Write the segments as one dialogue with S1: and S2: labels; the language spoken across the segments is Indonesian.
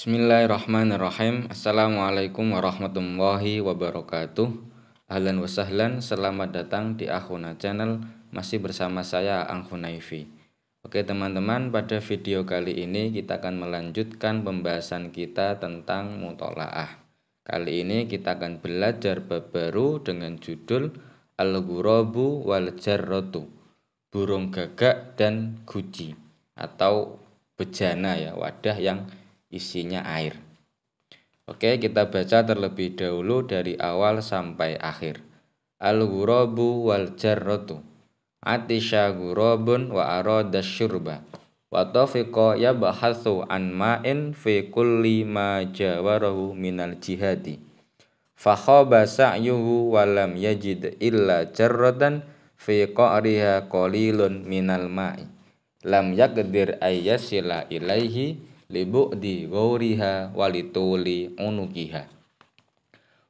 S1: Bismillahirrahmanirrahim. Assalamualaikum warahmatullahi wabarakatuh. Ahlan wa sahlan, selamat datang di Akhuna Channel. Masih bersama saya Ang Hunaifi. Oke teman-teman, pada video kali ini kita akan melanjutkan pembahasan kita tentang mutolaah. Kali ini kita akan belajar bab baru dengan judul Al-Ghurabu wal Jarratu, burung gagak dan guci atau bejana ya, wadah yang isinya air. Oke, kita baca terlebih dahulu dari awal sampai akhir. Al-ghurabu wal jarratu. Atisha ghurabun wa arada syurba. Wa tafiqa yabhathu an ma'in fi kulli ma jawarahu minal jihadi. Fa khaba sa'yuhu wa lam yajid illa jarratan fi qa'riha qalilun minal ma'i. Lam yaqdir ayyasila ilaihi libu'di ghauriha walituli unukiha.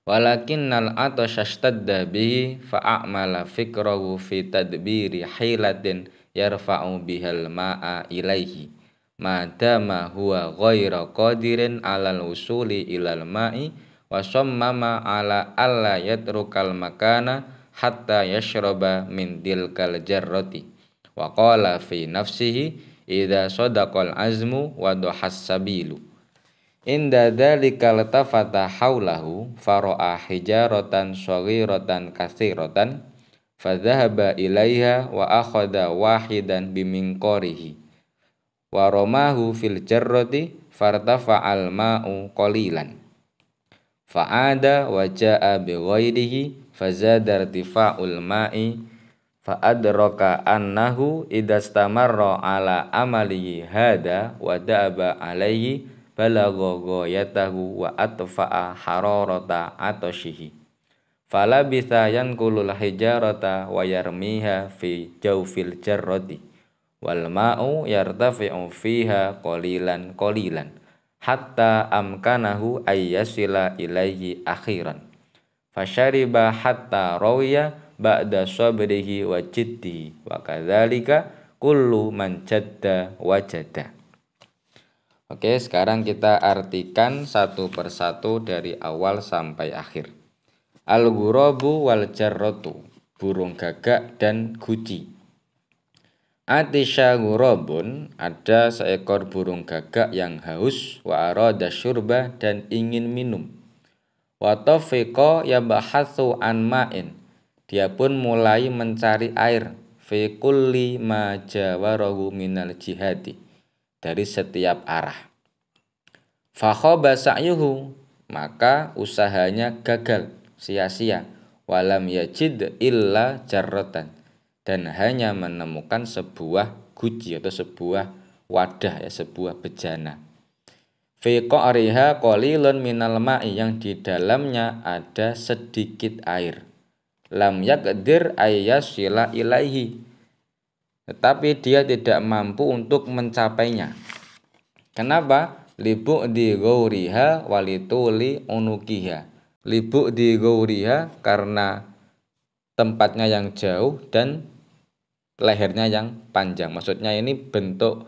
S1: Walakinnal atashastadda bihi fa'amala fikrahu fi tadbiri hilatin yarfa'u bihal ma'a ilaihi madama huwa ghaira qadirin alal usuli ilal ma'i wa sammama ala alla yatrukal makana hatta yashraba min tilkal jarrati wa qala fi nafsihi idza sadaqal azmu wa dohas sabilu. Inda dzalika latafata haulahu fara'a hijaratan shaghiratan katsiratan fadhahaba ilaiha wa akhadha wahidan biminqarihi wa ramahu fil jarrati fartafa'al ma'u qalilan fa'ada wa ja'a bi ghairihi fazada irtifa'ul ma'i fa'adraka annahu idastamarra ala amalihi hada wa da'aba alaihi balagha ghayatahu wa atfa'a hararata atashihi falabitha yankulul hijarata wa yarmiha fi jawfil jarrati wal ma'u yartafi'u fiha qalilan hatta amkanahu ayyasila ilaihi akhiran fasyariba hatta rawiya ba'da sabrihi wa jiddihi wa kadzalika kullu man jadda wajada. Oke, sekarang kita artikan satu persatu dari awal sampai akhir. Al-ghurabu wal jarratu, burung gagak dan guci. Atisha ghurabun, ada seekor burung gagak yang haus, wa arada syurba, dan ingin minum. Wa tafiqa yabahatsu an ma'in, dia pun mulai mencari air fi kulli ma jawarahu minal jihadi, dari setiap arah. Fa khaba sa'yuhu, maka usahanya gagal, sia-sia. Walam yajid illa jarratan, dan hanya menemukan sebuah guci atau sebuah wadah ya, sebuah bejana. Fi qa'riha qalilun minal ma'i, yang di dalamnya ada sedikit air. Lam yaqdir ayyasila ilaihi, tetapi dia tidak mampu untuk mencapainya. Kenapa? Libu'di ghauriha walituli unukiha. Libu'di ghauriha, karena tempatnya yang jauh dan lehernya yang panjang. Maksudnya ini bentuk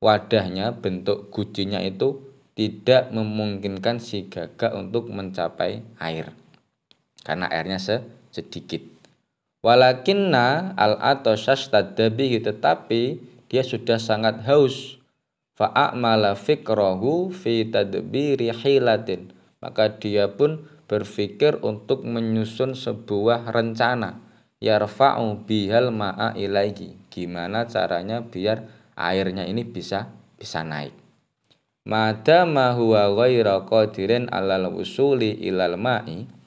S1: wadahnya, bentuk gucinya itu tidak memungkinkan si gagak untuk mencapai air karena airnya sedikit. Walakinna al-atashastadda bihi, tetapi dia sudah sangat haus. Fa'amala fikrahu fi tadbiri hilatin, maka dia pun berpikir untuk menyusun sebuah rencana. Yarfa'u bihal ma'a ilaihi, gimana caranya biar airnya ini bisa naik. Madama huwa ghaira qadirin alal usuli ilal ma'i,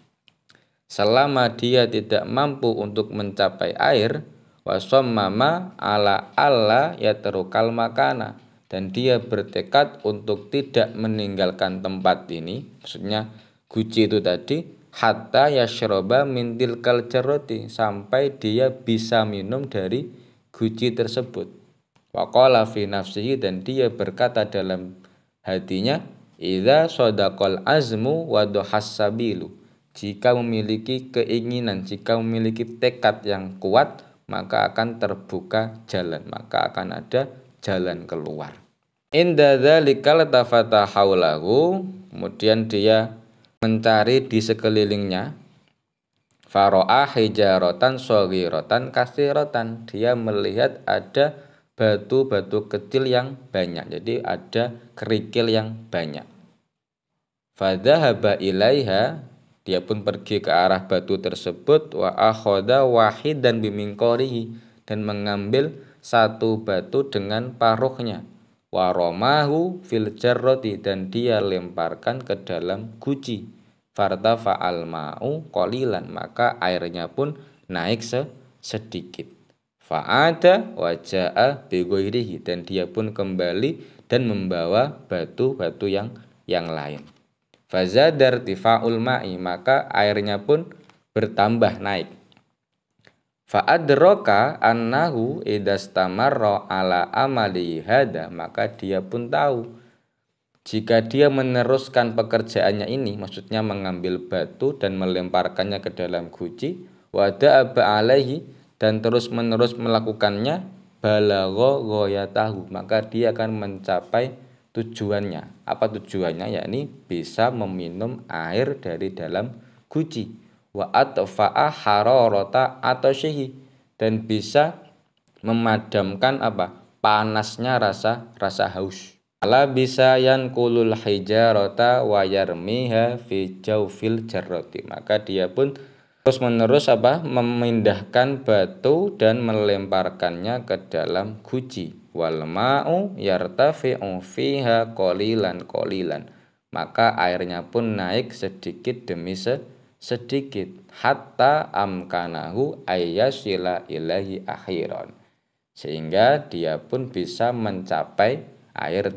S1: selama dia tidak mampu untuk mencapai air, wasammama ala alla yatrukal makana, dan dia bertekad untuk tidak meninggalkan tempat ini, maksudnya guci itu tadi, hatta yashroba min tilkal jarrati, sampai dia bisa minum dari guci tersebut. Wa qala fi nafsihi, dan dia berkata dalam hatinya, idza sadaqal azmu wa dohas sabilu, jika memiliki keinginan, jika memiliki tekad yang kuat, maka akan terbuka jalan, maka akan ada jalan keluar. Inda dzalikal tafata haulahu, kemudian dia mencari di sekelilingnya. Faro'a hijaratan shaghiratan katsiratan, dia melihat ada batu-batu kecil yang banyak, jadi ada kerikil yang banyak. Fadzahaba ilaiha, dia pun pergi ke arah batu tersebut. Wa akhadha wahidan biminqarihi, dan mengambil satu batu dengan paruhnya. Wa ramahu fil jarrati, dan dia lemparkan ke dalam guci. Fartafa'al ma'u qalilan, maka airnya pun naik sedikit. Fa'ada wa ja'a bi ghairihi, dan dia pun kembali dan membawa batu-batu yang lain. Fazadar tifa'ul ma'i, maka airnya pun bertambah naik. Fa'adroka annahu idastamarra ala amali hada, maka dia pun tahu jika dia meneruskan pekerjaannya ini, maksudnya mengambil batu dan melemparkannya ke dalam guci, wada'aba alaihi, dan terus menerus melakukannya, balagha ghayatahu, maka dia akan mencapai tujuannya. Apa tujuannya? Yakni bisa meminum air dari dalam guci. Wa atfa'a hararata atasyihi, dan bisa memadamkan panasnya rasa haus. Ala bisa yanqulul hijarata wa yarmiha fi jawfil jarrati, maka dia pun terus menerus memindahkan batu dan melemparkannya ke dalam guci. Wal ma'u yartafi'u fiha qalilan, maka airnya pun naik sedikit demi sedikit, hatta amkanahu ayyasila ilahi akhiran, sehingga dia pun bisa mencapai air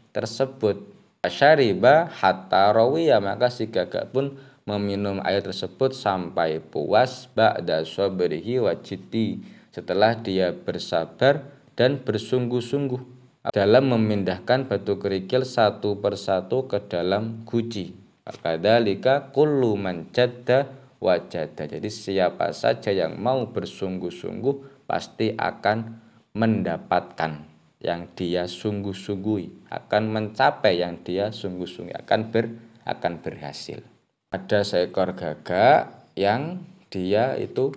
S1: tersebut. Asyariba hatta rawiya, maka si gagak pun meminum air tersebut sampai puas. Ba'da sabrihi wa jiddi, setelah dia bersabar dan bersungguh-sungguh dalam memindahkan batu kerikil satu persatu ke dalam guci. Kadzalika kullu man jadda wajada, jadi siapa saja yang mau bersungguh-sungguh pasti akan mendapatkan yang dia sungguh-sungguhi, akan mencapai yang dia sungguh-sungguhi, akan berhasil. Ada seekor gagak yang dia itu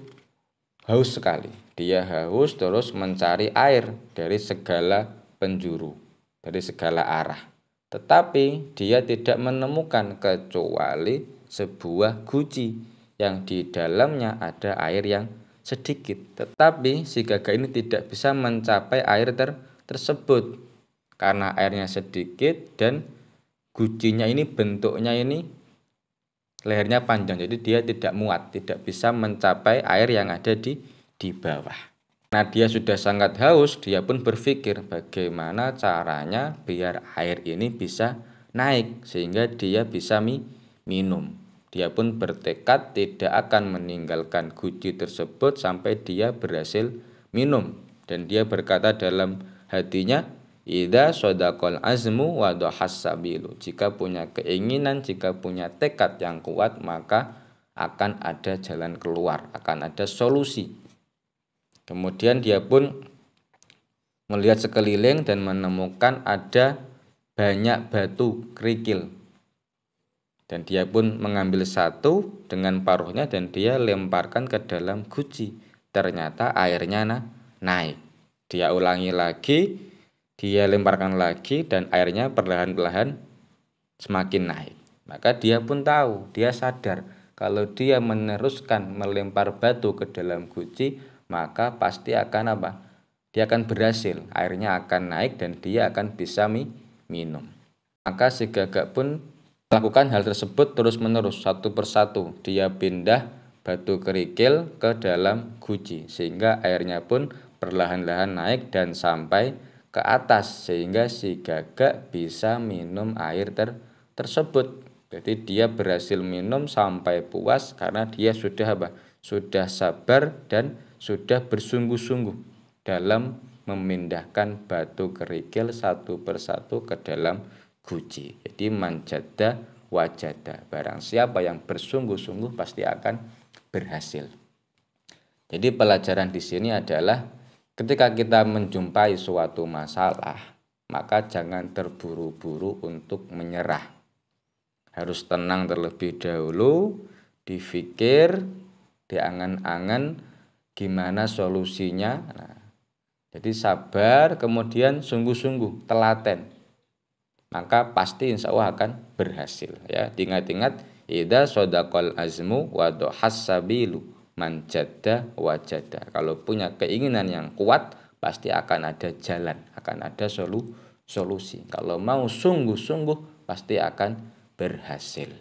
S1: haus sekali. Dia haus terus mencari air dari segala penjuru, dari segala arah. Tetapi dia tidak menemukan kecuali sebuah guci yang di dalamnya ada air yang sedikit. Tetapi si gagak ini tidak bisa mencapai air tersebut karena airnya sedikit dan gucinya ini bentuknya ini lehernya panjang, jadi dia tidak muat, tidak bisa mencapai air yang ada di bawah. Nah, dia sudah sangat haus, dia pun berpikir bagaimana caranya biar air ini bisa naik sehingga dia bisa minum. Dia pun bertekad tidak akan meninggalkan guci tersebut sampai dia berhasil minum, dan dia berkata dalam hatinya, idza shadaqal azmu wa dhahas sabilu, jika punya keinginan, jika punya tekad yang kuat, maka akan ada jalan keluar, akan ada solusi. Kemudian dia pun melihat sekeliling dan menemukan ada banyak batu kerikil, dan dia pun mengambil satu dengan paruhnya dan dia lemparkan ke dalam guci. Ternyata airnya naik. Dia ulangi lagi, dia lemparkan lagi, dan airnya perlahan-lahan semakin naik. Maka dia pun tahu, dia sadar kalau dia meneruskan melempar batu ke dalam guci, maka pasti akan dia akan berhasil, airnya akan naik dan dia akan bisa minum. Maka si gagak pun melakukan hal tersebut terus-menerus, satu persatu. Dia pindah batu kerikil ke dalam guci sehingga airnya pun perlahan-lahan naik dan sampai ke atas sehingga si gagak bisa minum air tersebut. Jadi dia berhasil minum sampai puas karena dia sudah sabar dan sudah bersungguh-sungguh dalam memindahkan batu kerikil satu persatu ke dalam guci. Jadi manjada wajada, barang siapa yang bersungguh-sungguh pasti akan berhasil. Jadi pelajaran di sini adalah ketika kita menjumpai suatu masalah, maka jangan terburu-buru untuk menyerah. Harus tenang terlebih dahulu, difikir, diangan-angan gimana solusinya. Nah, jadi sabar, kemudian sungguh-sungguh, telaten. Maka pasti insya Allah akan berhasil. Ya, diingat-ingat, idza sodaqal azmu wa dohas sabilu man jadda wajada. Kalau punya keinginan yang kuat, pasti akan ada jalan, akan ada solusi. Kalau mau sungguh-sungguh, pasti akan berhasil.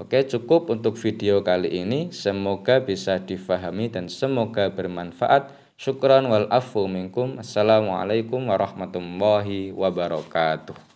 S1: Oke, cukup untuk video kali ini. Semoga bisa difahami dan semoga bermanfaat. Syukran wal afu minkum. Assalamualaikum warahmatullahi wabarakatuh.